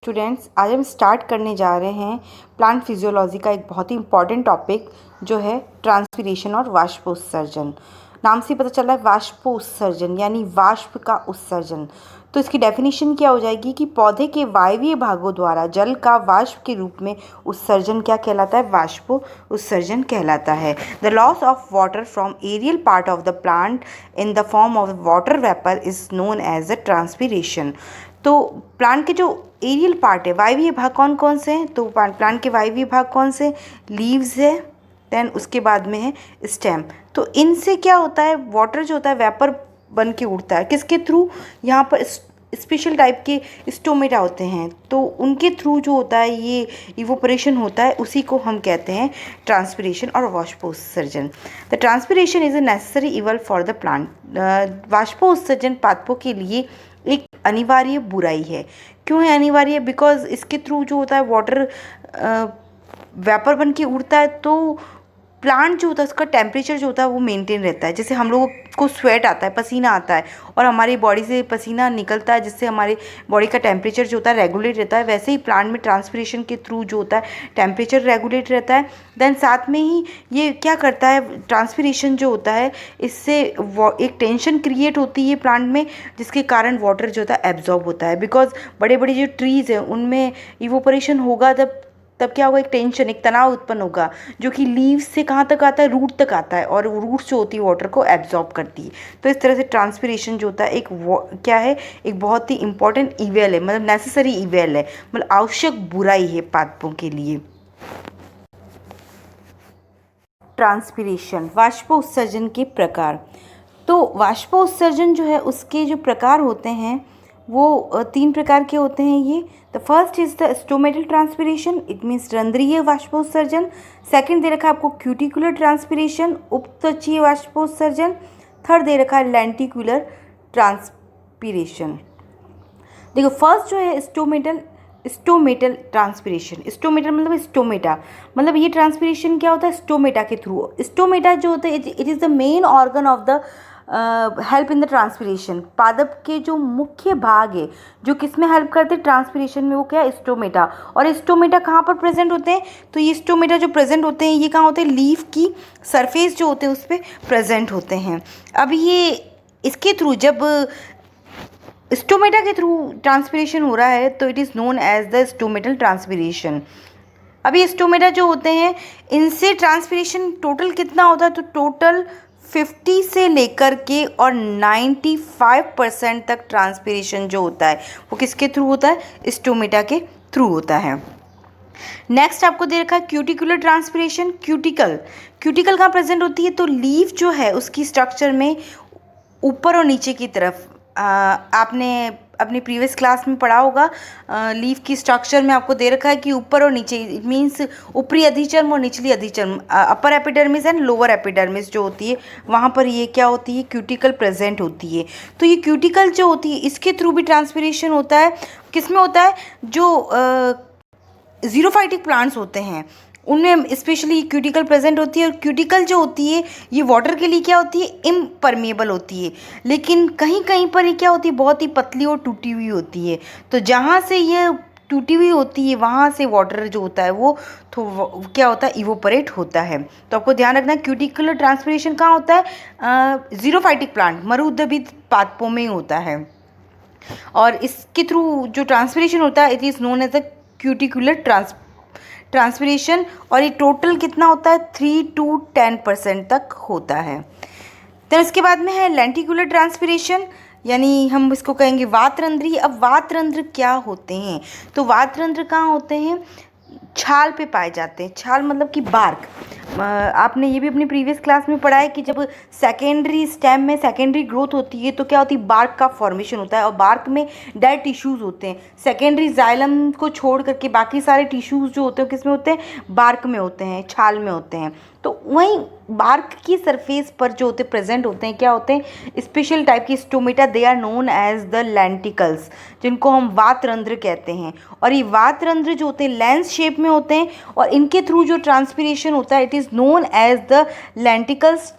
Students, आज हम start करने जा रहे हैं प्लांट फिजियोलॉजी का एक बहुत ही इंपॉर्टेंट टॉपिक जो है ट्रांसपीरेशन और वाष्पोत्सर्जन। नाम से पता चल रहा है वाष्पोत्सर्जन यानी वाष्प का उत्सर्जन। तो इसकी डेफिनेशन क्या हो जाएगी कि पौधे के वायवीय भागों द्वारा जल का वाष्प के रूप में उत्सर्जन क्या कहलाता है? वाष्पो उत्सर्जन कहलाता है। The loss of water from aerial part of the plant in the form of water vapour is known as the transpiration. तो प्लांट के जो एरियल पार्ट है, वायवीय भाग कौन कौन से हैं? तो प्लांट के वायवीय भाग कौन से? लीव्स है, देन उसके बाद में है स्टेम। तो इनसे क्या होता है? वाटर जो होता है वेपर बन के उड़ता है। किसके थ्रू? यहाँ पर स्पेशल टाइप के स्टोमेटा होते हैं, तो उनके थ्रू जो होता है ये इवोपरेशन होता है, उसी को हम कहते हैं ट्रांसपीरेशन और वाष्पोत्सर्जन। The transpiration is a necessary evil for the plant. वाष्पोत्सर्जन पादपों के लिए एक अनिवार्य बुराई है। क्यों है अनिवार्य? बिकॉज इसके थ्रू जो होता है वाटर वेपर बन के उड़ता है, तो प्लांट जो होता है उसका टेम्परेचर जो होता है वो मेंटेन रहता है। जैसे हम लोगों को स्वेट आता है, पसीना आता है और हमारी बॉडी से पसीना निकलता है, जिससे हमारी बॉडी का टेम्परेचर जो होता है रेगुलेट रहता है, वैसे ही प्लांट में ट्रांसपीरेशन के थ्रू जो होता है टेम्परेचर रेगुलेट रहता है। देन साथ में ही ये क्या करता है, ट्रांसपीरेशन जो होता है इससे एक टेंशन क्रिएट होती है प्लांट में, जिसके कारण वाटर जो होता है एब्जॉर्ब होता है। बिकॉज बड़े बड़े जो ट्रीज़ हैं उनमें इवोपरेशन होगा, तब क्या होगा? एक टेंशन, एक तनाव उत्पन्न होगा, जो कि लीव्स से कहाँ तक आता है? रूट तक आता है, और रूट्स जो होती है वाटर को एब्जॉर्ब करती है। तो इस तरह से ट्रांसपीरेशन जो होता है एक क्या है, एक बहुत ही इंपॉर्टेंट इवेल है, मतलब नेसेसरी इवेल है, मतलब आवश्यक बुराई है पादपों के लिए। ट्रांसपीरेशन, वाष्पोत्सर्जन के प्रकार। तो वाष्पोत्सर्जन जो है उसके जो प्रकार होते हैं वो 3 प्रकार के होते हैं। ये the first is the stomatal transpiration, it means रंध्रीय वाष्पोत्सर्जन। सेकंड दे रखा है आपको क्यूटिकुलर ट्रांसपीरेशन, उपत्वचीय वाष्पोत्सर्जन। थर्ड दे रखा है लेंटिकुलर ट्रांसपीरेशन। देखो फर्स्ट जो है स्टोमेटल ट्रांसपीरेशन। स्टोमेटल मतलब स्टोमेटा, मतलब ये ट्रांसपीरेशन क्या होता है? स्टोमेटा के थ्रू। स्टोमेटा जो होता है it is the main organ of the help in the transpiration. पादप के जो मुख्य भाग है जो किस में हेल्प करते हैं? ट्रांसपीरेशन में। वो क्या है? स्टोमेटा। और स्टोमेटा कहाँ पर प्रेजेंट होते हैं? तो ये स्टोमेटा जो प्रेजेंट होते हैं ये कहाँ होते हैं? लीफ की सरफेस जो होते हैं उस पर प्रेजेंट होते हैं। अब ये इसके थ्रू जब स्टोमेटा के थ्रू ट्रांसपीरेशन हो रहा है तो it is known as the stomatal transpiration. अब ये स्टोमेटा जो होते हैं इनसे ट्रांसपीरेशन टोटल कितना होता है? तो टोटल 50 से लेकर के और 95% तक ट्रांसपीरेशन जो होता है वो किसके थ्रू होता है? स्टोमेटा के थ्रू होता है। नेक्स्ट आपको दे रखा है क्यूटिकुलर ट्रांसपीरेशन। क्यूटिकल कहाँ प्रेजेंट होती है? तो लीफ जो है उसकी स्ट्रक्चर में ऊपर और नीचे की तरफ, आपने अपनी प्रीवियस क्लास में पढ़ा होगा, लीफ की स्ट्रक्चर में आपको दे रखा है कि ऊपर और नीचे, इट मीन्स ऊपरी अधिचर्म और निचली अधिचर्म, upper epidermis and lower epidermis जो होती है वहाँ पर ये क्या होती है? क्यूटिकल प्रेजेंट होती है। तो ये क्यूटिकल जो होती है इसके थ्रू भी ट्रांसपीरेशन होता है। किस में होता है? जो ज़ीरोफाइटिक प्लांट्स होते हैं उनमें स्पेशली क्यूटिकल प्रेजेंट होती है। और क्यूटिकल जो होती है ये वाटर के लिए क्या होती है? इम्परमेबल होती है। लेकिन कहीं कहीं पर ये क्या होती है? बहुत ही पतली और टूटी हुई होती है। तो जहाँ से ये टूटी हुई होती है वहाँ से वाटर जो होता है वो तो क्या होता है? इवोपरेट होता है। तो आपको ध्यान रखना है क्यूटिकुलर ट्रांसपीरेशन कहाँ होता है? ज़ीरोफाइटिक प्लांट, मरुद्भिद पादपों में होता है। और इसके थ्रू जो ट्रांसपीरेशन होता है it is known as the cuticular transpiration. और ये टोटल कितना होता है? 3 to 10% तक होता है। तो इसके बाद में है लेंटिकुलर ट्रांसपीरेशन, यानी हम इसको कहेंगे वातरंध्री। अब वातरंध्र क्या होते हैं? तो वातरंध्र कहाँ होते हैं? छाल पे पाए जाते हैं। छाल मतलब कि बार्क। आपने ये भी अपनी प्रीवियस क्लास में पढ़ा है कि जब सेकेंडरी स्टेम में सेकेंडरी ग्रोथ होती है तो क्या होती है? बार्क का फॉर्मेशन होता है और बार्क में डेड टिश्यूज़ होते हैं। सेकेंडरी जाइलम को छोड़ करके बाकी सारे टिश्यूज़ जो होते हैं किस में होते हैं? बार्क में होते हैं, छाल में होते हैं। तो वहीं बार्क की सरफेस पर जो होते प्रेजेंट होते हैं क्या होते हैं? स्पेशल टाइप की stomata, they are known as the lenticels, जिनको हम वातरंध्र कहते हैं। और ये वातरंध्र जो होते हैं लेंस शेप में होते हैं और इनके थ्रू जो ट्रांसपीरेशन होता है it is known as the lenticels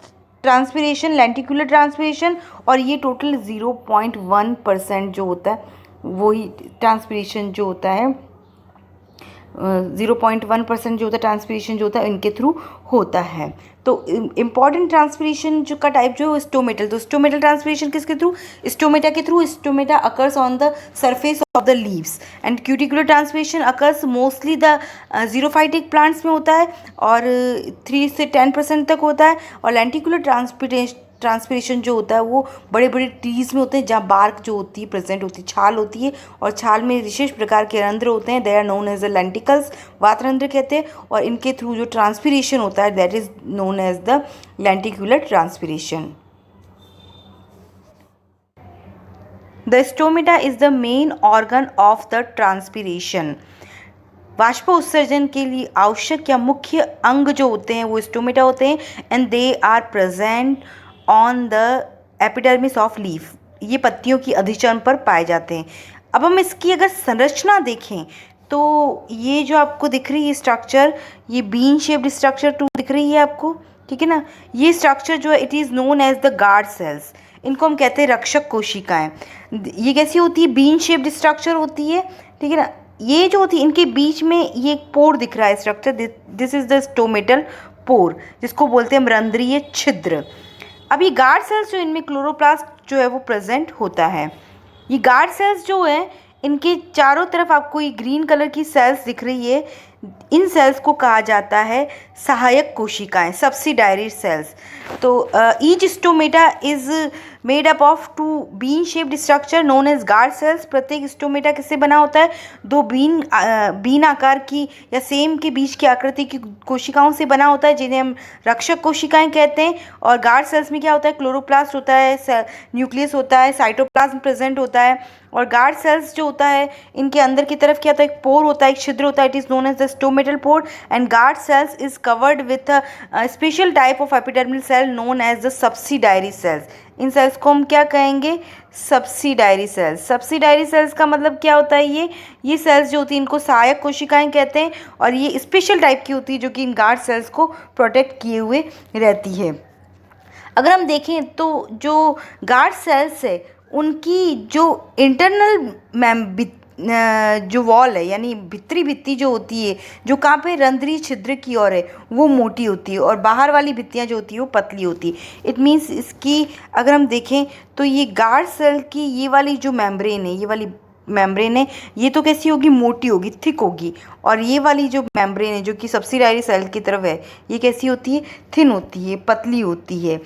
transpiration, lenticular transpiration. और ये टोटल 0.1% जो होता है वही ट्रांसपीरेशन जो होता है 0.1% जो होता है ट्रांसपीरेशन जो होता है इनके थ्रू होता है। तो इम्पॉर्टेंट ट्रांसपीरेशन जो का टाइप जो है स्टोमेटल, तो स्टोमेटल ट्रांसपीरेशन किसके थ्रू, स्टोमेटा के through. Stomata occurs on the surface of the leaves and cuticular transpiration occurs mostly the xerophytic plants में होता है और 3 से 10% तक होता है। और लेंटिकुलर ट्रांसपीरेशन जो होता है वो बड़े बड़े ट्रीज में होते हैं जहाँ बार्क जो होती है प्रेजेंट होती है, छाल होती है और छाल में विशेष प्रकार के रंध्र होते हैं, they are known as the lenticels, वातरंध्र कहते हैं। और इनके थ्रू जो ट्रांसपीरेशन होता है that is known as the lenticular transpiration. The stomata is the main organ of the transpiration. वाष्प उत्सर्जन के लिए आवश्यक या मुख्य अंग जो होते हैं वो स्टोमेटा होते हैं and they are present on the epidermis of leaf. ये पत्तियों की अधिचर्म पर पाए जाते हैं। अब हम इसकी अगर संरचना देखें तो ये जो आपको दिख रही है स्ट्रक्चर, ये बीन शेप्ड स्ट्रक्चर टू दिख रही है आपको, ठीक है ना। ये स्ट्रक्चर जो है it is known as the guard cells, इनको हम कहते हैं रक्षक कोशिकाएं। ये कैसी होती है, बीन शेप्ड स्ट्रक्चर होती है, ठीक है ना। ये जो होती है इनके बीच में ये एक पोर दिख रहा है structure, this is the stomatal पोर जिसको बोलते हैं हम रंध्रीय छिद्र। अब ये गार्ड सेल्स जो इनमें क्लोरोप्लास्ट जो है वो प्रेजेंट होता है। ये गार्ड सेल्स जो है इनके चारों तरफ आपको ये ग्रीन कलर की सेल्स दिख रही है, इन सेल्स को कहा जाता है सहायक कोशिकाएं, सब्सिडायरी सेल्स। तो each stomata is made up of 2 bean shaped structure known as guard cells. प्रत्येक स्टोमेटा किससे बना होता है, 2 बीन आकार की या सेम के बीच की आकृति की कोशिकाओं से बना होता है जिन्हें हम रक्षक कोशिकाएं कहते हैं। और गार्ड सेल्स में क्या होता है, क्लोरोप्लास्ट होता है, न्यूक्लियस होता है, साइटोप्लाज्म प्रेजेंट होता है। और गार्ड सेल्स जो होता है इनके अंदर की तरफ क्या होता है, एक पोर होता है, एक छिद्र होता है, it is known as the stomatal pore. And guard cells is covered with a special type of epidermal cell known as the subsidiary cells. इन सेल्स को हम क्या कहेंगे, सब्सिडायरी सेल्स। सब्सिडायरी सेल्स का मतलब क्या होता है, ये सेल्स जो होती हैं इनको सहायक कोशिकाएं कहते हैं और ये स्पेशल टाइप की होती है जो कि इन गार्ड सेल्स को प्रोटेक्ट किए हुए रहती है। अगर हम देखें तो जो गार्ड सेल्स है उनकी जो इंटरनल जो वॉल है यानी भीतरी भित्ती जो होती है, जो कहाँ पे रंध्रीय छिद्र की ओर है वो मोटी होती है और बाहर वाली भित्तियाँ जो होती है वो पतली होती है। इट मीन्स इसकी अगर हम देखें तो ये गार्ड सेल की ये वाली जो मेम्ब्रेन है, ये वाली मेम्ब्रेन है, ये तो कैसी होगी, मोटी होगी, थिक होगी। और ये वाली जो मेम्ब्रेन है जो कि सब्सिडायरी सेल की तरफ है, ये कैसी होती है, थिन होती है, पतली होती है।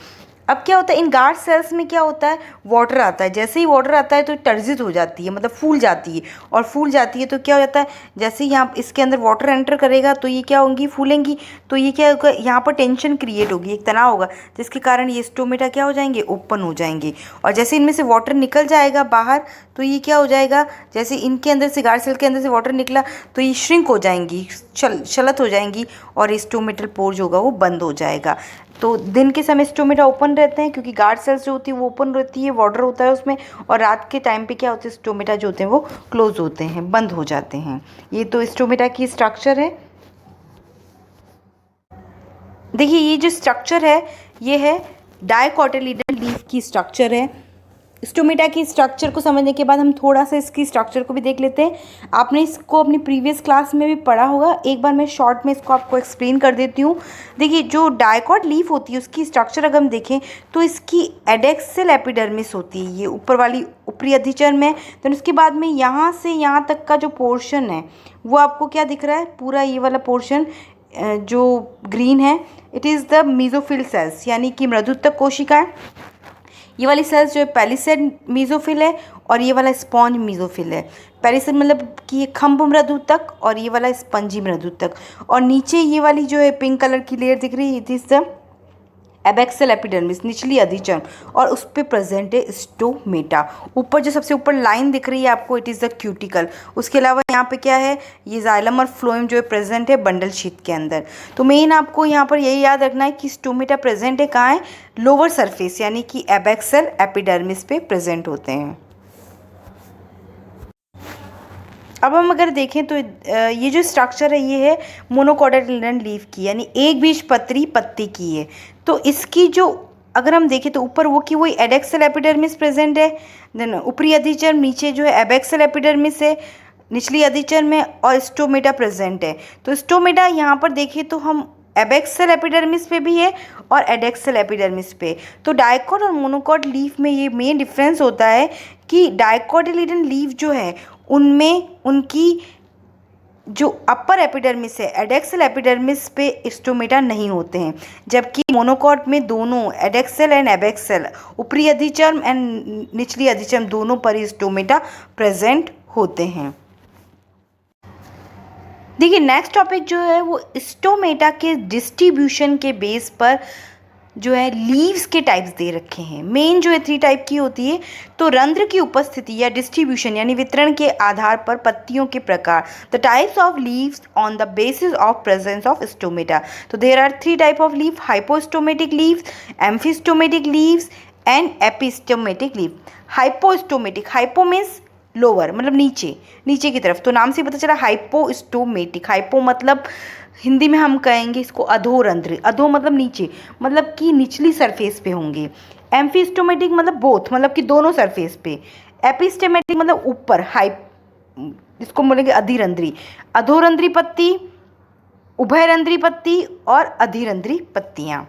अब क्या होता है इन गार्ड सेल्स में क्या होता है, वाटर आता है। जैसे ही वाटर आता है तो टर्जित हो जाती है, मतलब फूल जाती है। और फूल जाती है तो क्या हो जाता है, जैसे ही यहाँ इसके अंदर वाटर एंटर करेगा तो ये क्या होंगी, फूलेंगी। तो ये क्या होगा, यहाँ पर टेंशन क्रिएट होगी, एक तनाव होगा जिसके कारण ये स्टोमेटा क्या हो जाएंगे, ओपन हो जाएंगे। और जैसे इनमें से वाटर निकल जाएगा बाहर तो ये क्या हो जाएगा, जैसे इनके अंदर से गार्ड सेल के अंदर से वाटर निकला तो ये श्रिंक हो जाएंगी, शलत हो जाएंगी और स्टोमेटल पोर जो होगा वो बंद हो जाएगा। तो दिन के समय स्टोमेटा ओपन रहते हैं क्योंकि गार्ड सेल्स जो होती है वो ओपन रहती है, वाटर होता है उसमें। और रात के टाइम पे क्या होता है, स्टोमेटा जो होते हैं वो क्लोज होते हैं, बंद हो जाते हैं। ये तो स्टोमेटा की स्ट्रक्चर है। देखिए ये जो स्ट्रक्चर है ये है डायकोटिलेडन लीफ की स्ट्रक्चर है। स्टोमेटा की स्ट्रक्चर को समझने के बाद हम थोड़ा सा इसकी स्ट्रक्चर को भी देख लेते हैं। आपने इसको अपनी प्रीवियस क्लास में भी पढ़ा होगा, एक बार मैं शॉर्ट में इसको आपको एक्सप्लेन कर देती हूँ। देखिए जो डायकॉट लीफ होती है उसकी स्ट्रक्चर अगर हम देखें तो इसकी एडेक्सियल एपिडर्मिस होती है, ये ऊपर वाली ऊपरी अधिचर्म है। तो उसके बाद में यहाँ से यहाँ तक का जो पोर्शन है वो आपको क्या दिख रहा है, पूरा ये वाला पोर्शन जो ग्रीन है, it is the mesophyll cells यानी कि मृदुतक कोशिकाएं। ये वाली सेल्स जो है पैलिसेड मीजोफिल है और ये वाला स्पॉन्ज मीजोफिल है। पैलिसेड मतलब कि ये खम्भ मृदुतक और ये वाला स्पंजी मृदुतक। और नीचे ये वाली जो है पिंक कलर की लेयर दिख रही है, it is the abaxial epidermis, निचली अधिचर्म, और उस पर प्रेजेंट है स्टोमेटा। ऊपर जो सबसे ऊपर लाइन दिख रही है आपको, इट इज़ द क्यूटिकल। उसके अलावा यहाँ पे क्या है, ये जाइलम और फ्लोएम जो है प्रेजेंट है बंडल शीट के अंदर। तो मेन आपको यहाँ पर यही याद रखना है कि स्टोमेटा प्रेजेंट है कहाँ है, लोअर सरफेस यानी कि एबैक्सियल एपिडर्मिस पे प्रेजेंट होते हैं। अब हम अगर देखें तो ये जो स्ट्रक्चर है ये है मोनोकोटिलेडन लीफ की, यानी एक बीजपत्री पत्ती की है। तो इसकी जो अगर हम देखें तो ऊपर वो की वही एडेक्सल एपिडर्मिस प्रेजेंट है, देन ऊपरी अधिचर्म, नीचे जो है एबैक्सल एपिडर्मिस है, निचली अधिचर्म में, और स्टोमेटा प्रेजेंट है। तो स्टोमेटा यहाँ पर देखें तो हम एबैक्सल एपिडर्मिस पे भी है और एडेक्सल एपिडर्मिस पे। तो डायकॉट और मोनोकॉट लीफ में ये मेन डिफरेंस होता है कि डायकोटिलीडन लीफ जो है उनमें उनकी जो अपर एपिडर्मिस है, एडेक्सल एपिडर्मिस पे स्टोमेटा नहीं होते हैं, जबकि मोनोकॉट में दोनों एडेक्सल एंड एबैक्सल, ऊपरी अधिचर्म एंड निचली अधिचर्म, दोनों पर ही स्टोमेटा प्रेजेंट होते हैं। देखिए नेक्स्ट टॉपिक जो है वो स्टोमेटा के डिस्ट्रीब्यूशन के बेस पर जो है लीव्स के टाइप्स दे रखे हैं। मेन जो है 3 टाइप की होती है। तो रंध्र की उपस्थिति या डिस्ट्रीब्यूशन यानी वितरण के आधार पर पत्तियों के प्रकार, the types of leaves on the basis of presence of stomata. तो there are 3 type of leaf, hypostomatic leaves, amphistomatic leaves and epistomatic leaf. Hypostomatic, hypo means lower, मतलब नीचे, नीचे की तरफ, तो नाम से पता चला हाइपोस्टोमेटिक। हाइपो मतलब हिंदी में हम कहेंगे इसको अधोरंध्र, अधो मतलब नीचे, मतलब कि निचली सरफेस पे होंगे। एम्फिस्टोमेटिक मतलब बोथ, मतलब कि दोनों सरफेस पे। एपिस्टोमेटिक मतलब ऊपर, इसको बोलेंगे अधिरंध्री। अधोरंध्री पत्ती, उभयरंध्री पत्ती और अधिरंध्री पत्तियाँ।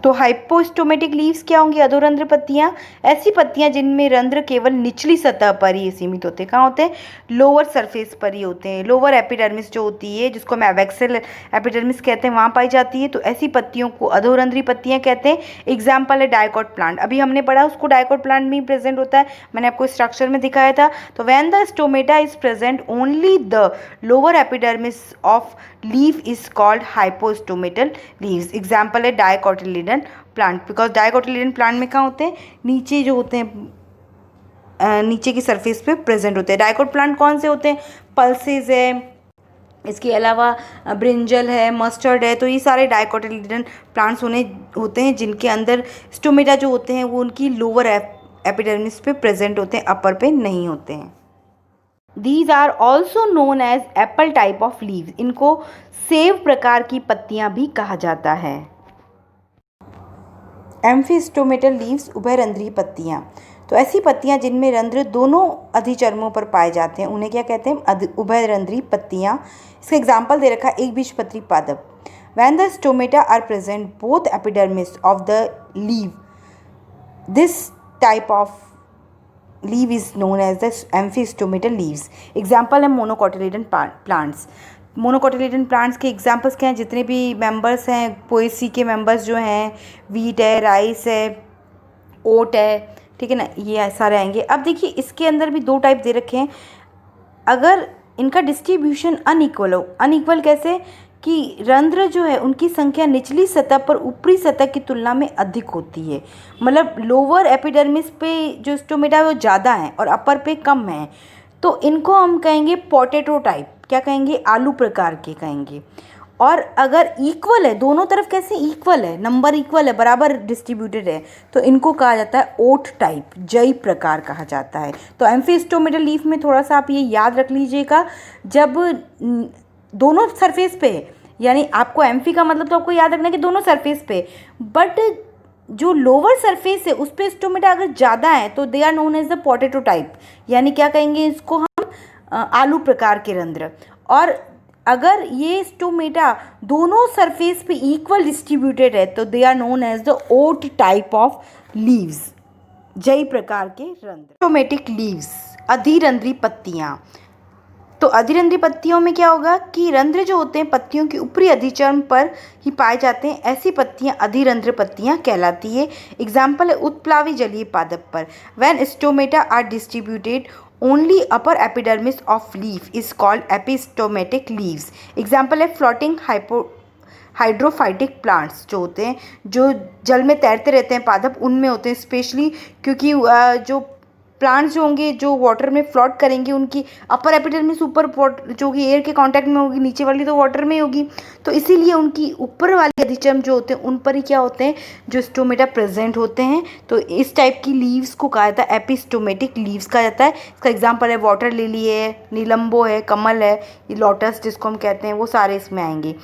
तो हाइपोस्टोमेटिक लीव्स क्या होंगी? अधोरंध्र पत्तियाँ, ऐसी पत्तियाँ जिनमें रंध्र केवल निचली सतह पर ही सीमित होते हैं। कहाँ होते हैं? लोअर सरफेस पर ही होते हैं। लोअर एपिडर्मिस जो होती है, जिसको हम एबैक्सल एपिडर्मिस कहते हैं, वहाँ पाई जाती है। तो ऐसी पत्तियों को अधोरंध्री पत्तियाँ कहते हैं। एग्जाम्पल है डायकॉट प्लांट, अभी हमने पढ़ा, उसको डायकॉट प्लांट में प्रेजेंट होता है, मैंने आपको स्ट्रक्चर में दिखाया था। तो when the stomata is present only the lower epidermis of leaf is called hypostomatal leaves. Example है dicotyledon plant, because dicotyledon plant में कहाँ होते हैं? नीचे जो होते हैं, नीचे की सरफेस पे प्रेजेंट होते हैं। डायकोट प्लांट कौन से होते हैं? पल्सेस है, इसके अलावा ब्रिंजल है, मस्टर्ड है। तो ये सारे डायकोटिलीडन प्लांट्स होते हैं जिनके अंदर स्टोमेटा जो होते हैं वो उनकी लोअर एपिडर्मिस पे प्रेजेंट होते हैं, अपर पे नहीं होते हैं। These are also known as apple type of leaves. इनको सेब प्रकार की पत्तियां भी कहा जाता है। एम्फिस्टोमेटल लीव्स, उभयरंध्रीय पत्तियां। तो ऐसी पत्तियां जिनमें रंध्र दोनों अधिचर्मों पर पाए जाते हैं उन्हें क्या कहते हैं? उभयरंध्रीय पत्तियां। इसका एग्जाम्पल दे रखा है एक बीजपत्री पादप। When the stomata are present both epidermis of the leaf, this type of leaf is known as the amphistomatal leaves. Example है मोनोकोटिलीडन प्लांट्स। मोनोकोटिलीडन प्लांट्स के एग्जाम्पल्स क्या हैं? जितने भी मेंबर्स हैं, पोएसी के मेंबर्स जो हैं, वीट है, राइस है, ओट है, ठीक है ना, ये सारे आएंगे। अब देखिए इसके अंदर भी 2 टाइप दे रखे हैं। अगर इनका डिस्ट्रीब्यूशन अनइक्वल हो, अनइक्वल कैसे? कि रंध्र जो है उनकी संख्या निचली सतह पर ऊपरी सतह की तुलना में अधिक होती है, मतलब लोअर एपिडर्मिस पे जो स्टोमेटा है वो ज़्यादा है और अपर पे कम है। तो इनको हम कहेंगे पोटैटो टाइप, क्या कहेंगे? आलू प्रकार के कहेंगे। और अगर इक्वल है, दोनों तरफ कैसे इक्वल है, नंबर इक्वल है, बराबर डिस्ट्रीब्यूटेड है, तो इनको कहा जाता है ओट टाइप, जई प्रकार कहा जाता है। तो एम्फिस्टोमेटल लीफ में थोड़ा सा आप ये याद रख लीजिएगा, जब दोनों सरफेस पे, यानी आपको एम्फी का मतलब तो आपको याद रखना है कि दोनों सरफेस पे, बट जो लोअर सरफेस है उस पे स्टोमेटा अगर ज़्यादा है तो they are known as the potato type, यानी क्या कहेंगे इसको हम? आलू प्रकार के रंध्र। और अगर ये स्टोमेटा दोनों सरफेस पे इक्वल डिस्ट्रीब्यूटेड है तो they are known as the oat type of leaves, जई प्रकार के रंध्र। स्टोमेटिक लीव्स, अधिरंध्री पत्तियाँ। तो अधिरंध्री पत्तियों में क्या होगा कि रंध्र जो होते हैं पत्तियों की ऊपरी अधिचर्म पर ही पाए जाते हैं, ऐसी पत्तियां अधिरंध्र पत्तियां कहलाती है। एग्जाम्पल है उत्प्लावी जलीय पादप पर। When stomata are distributed only upper epidermis of leaf is called epistomatic leaves. Example है फ्लोटिंग हाइड्रोफाइटिक प्लांट्स जो होते हैं, जो जल में तैरते रहते हैं पादप, उनमें होते हैं स्पेशली, क्योंकि जो प्लांट्स जो होंगे जो वाटर में फ्लोट करेंगे उनकी अपर एपिडर्मिस ऊपर जो कि एयर के कांटेक्ट में होगी, नीचे वाली तो वाटर में होगी, तो इसीलिए उनकी ऊपर वाली अधिचर्म जो होते हैं उन पर ही क्या होते हैं, जो स्टोमेटा प्रेजेंट होते हैं। तो इस टाइप की लीव्स को कहा जाता है एपिस्टोमेटिक लीव्स कहा जाता है। इसका एग्जाम्पल है वाटर लिली है, नीलम्बो है, कमल है, ये लोटस जिसको हम कहते हैं, वो सारे इसमें आएंगे।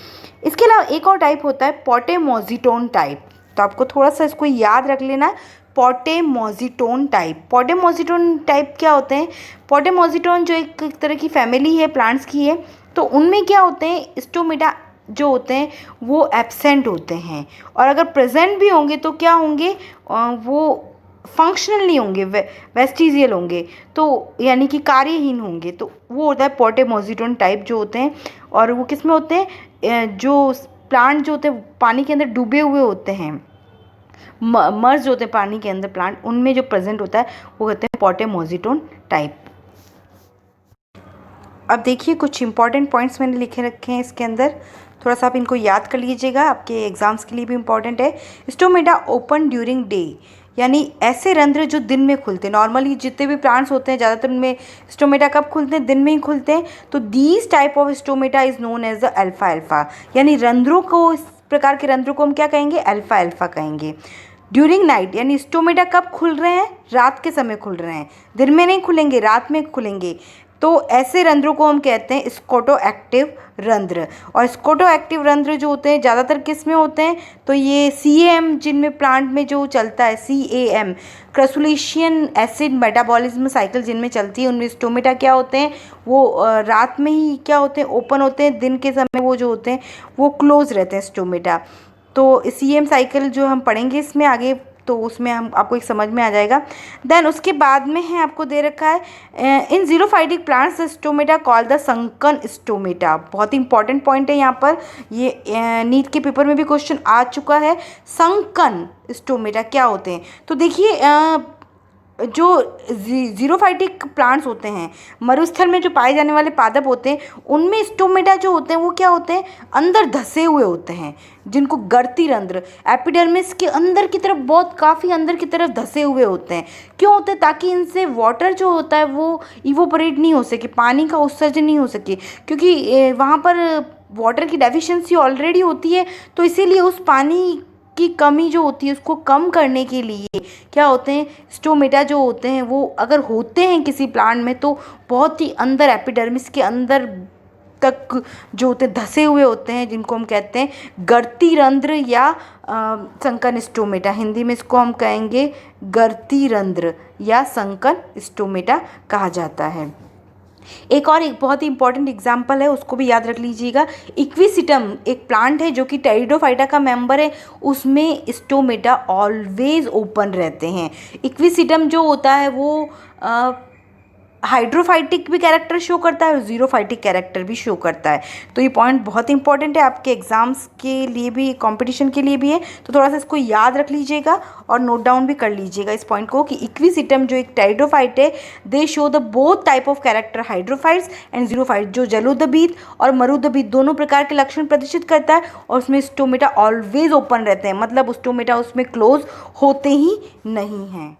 इसके अलावा एक और टाइप होता है पोटेमोजिटोन टाइप, तो आपको थोड़ा सा इसको याद रख लेना, पोटेमोजिटोन टाइप। पोटेमोजिटोन टाइप क्या होते हैं, पोटेमोजिटोन जो एक तरह की फैमिली है प्लांट्स की है, तो उनमें क्या होते हैं, स्टोमेटा जो होते हैं वो एब्सेंट होते हैं, और अगर प्रेजेंट भी होंगे तो क्या होंगे, वो फंक्शनल नहीं होंगे, वेस्टिजियल होंगे, तो यानी कि कार्यहीन होंगे। तो वो होता है पोटेमोजिटोन टाइप जो होते हैं, और वो किस में होते हैं, जो प्लांट जो होते हैं पानी के अंदर डूबे हुए होते हैं, मर्ज होते हैं पानी के अंदर प्लांट, उनमें जो प्रेजेंट होता है वो कहते हैं पोटेमोजिटोन टाइप। अब देखिए कुछ इंपॉर्टेंट पॉइंट्स मैंने लिखे रखे हैं इसके अंदर, थोड़ा सा आप इनको याद कर लीजिएगा, आपके एग्जाम्स के लिए भी इम्पॉर्टेंट है। स्टोमेटा ओपन ड्यूरिंग डे, यानी ऐसे रंध्र जो दिन में खुलते हैं। नॉर्मली जितने भी प्लांट्स होते हैं ज़्यादातर उनमें स्टोमेटा कब खुलते हैं, दिन में ही खुलते हैं। तो these type of stomata is known as the alpha alpha, यानी रंध्रों को, इस प्रकार के रंध्रों को हम क्या कहेंगे, अल्फा अल्फा कहेंगे। ड्यूरिंग नाइट, यानी स्टोमेटा कब खुल रहे हैं, रात के समय खुल रहे हैं, दिन में नहीं खुलेंगे, रात में खुलेंगे। तो ऐसे रंध्रों को हम कहते हैं स्कोटो एक्टिव रंध्र। और स्कोटो एक्टिव रंध्र जो होते हैं ज़्यादातर किस में होते हैं, तो ये CAM जिनमें प्लांट में जो चलता है, CAM क्रसुलेशियन एसिड मेटाबॉलिज्म साइकिल जिनमें चलती है, उनमें स्टोमेटा क्या होते हैं, वो रात में ही क्या होते हैं, ओपन होते हैं, दिन के समय वो जो होते हैं वो क्लोज रहते हैं स्टोमेटा। तो CAM साइकिल जो हम पढ़ेंगे इसमें आगे, तो उसमें हम आपको एक समझ में आ जाएगा। देन उसके बाद में है, आपको दे रखा है इन xerophytic plants stomata call the sunken stomata. बहुत ही इंपॉर्टेंट पॉइंट है यहाँ पर, ये नीट के पेपर में भी क्वेश्चन आ चुका है। संकन स्टोमेटा क्या होते हैं, तो देखिए जो जीरोफाइटिक प्लांट्स होते हैं, मरुस्थल में जो पाए जाने वाले पादप होते हैं, उनमें स्टोमेटा जो होते हैं वो क्या होते हैं, अंदर धसे हुए होते हैं, जिनको गर्ती रंध्र एपिडर्मिस के अंदर की तरफ, बहुत काफ़ी अंदर की तरफ धसे हुए होते हैं। क्यों होते हैं, ताकि इनसे वाटर जो होता है वो इवोपरेट नहीं हो सके, पानी का उत्सर्जन नहीं हो सके, क्योंकि वहाँ पर वाटर की डेफिशिएंसी ऑलरेडी होती है। तो इसीलिए उस पानी की कमी जो होती है उसको कम करने के लिए क्या होते हैं, स्टोमेटा जो होते हैं वो अगर होते हैं किसी प्लांट में तो बहुत ही अंदर एपिडर्मिस के अंदर तक जो होते हैं धसे हुए होते हैं, जिनको हम कहते हैं गर्ती रंध्र या संकन स्टोमेटा। हिंदी में इसको हम कहेंगे गर्ती रंध्र या संकन स्टोमेटा कहा जाता है। एक और एक बहुत ही इंपॉर्टेंट एग्जाम्पल है, उसको भी याद रख लीजिएगा। इक्विसिटम एक प्लांट है जो कि टेरिडोफाइटा का मेंबर है, उसमें स्टोमेटा ऑलवेज ओपन रहते हैं। इक्विसिटम जो होता है वो हाइड्रोफाइटिक भी कैरेक्टर शो करता है और जीरोफाइटिक कैरेक्टर भी शो करता है। तो ये पॉइंट बहुत इंपॉर्टेंट है, आपके एग्जाम्स के लिए भी, कंपटीशन के लिए भी है, तो थोड़ा सा इसको याद रख लीजिएगा और नोट डाउन भी कर लीजिएगा इस पॉइंट को कि इक्विसिटम जो एक टेरिडोफाइट है, दे show the both type of character, hydrophytes and xerophyte, जो जलोदबित और मरुदबित दोनों प्रकार के लक्षण प्रदर्शित करता है, और उसमें स्टोमेटा ऑलवेज ओपन रहते हैं, मतलब स्टोमेटा उसमें क्लोज होते ही नहीं हैं।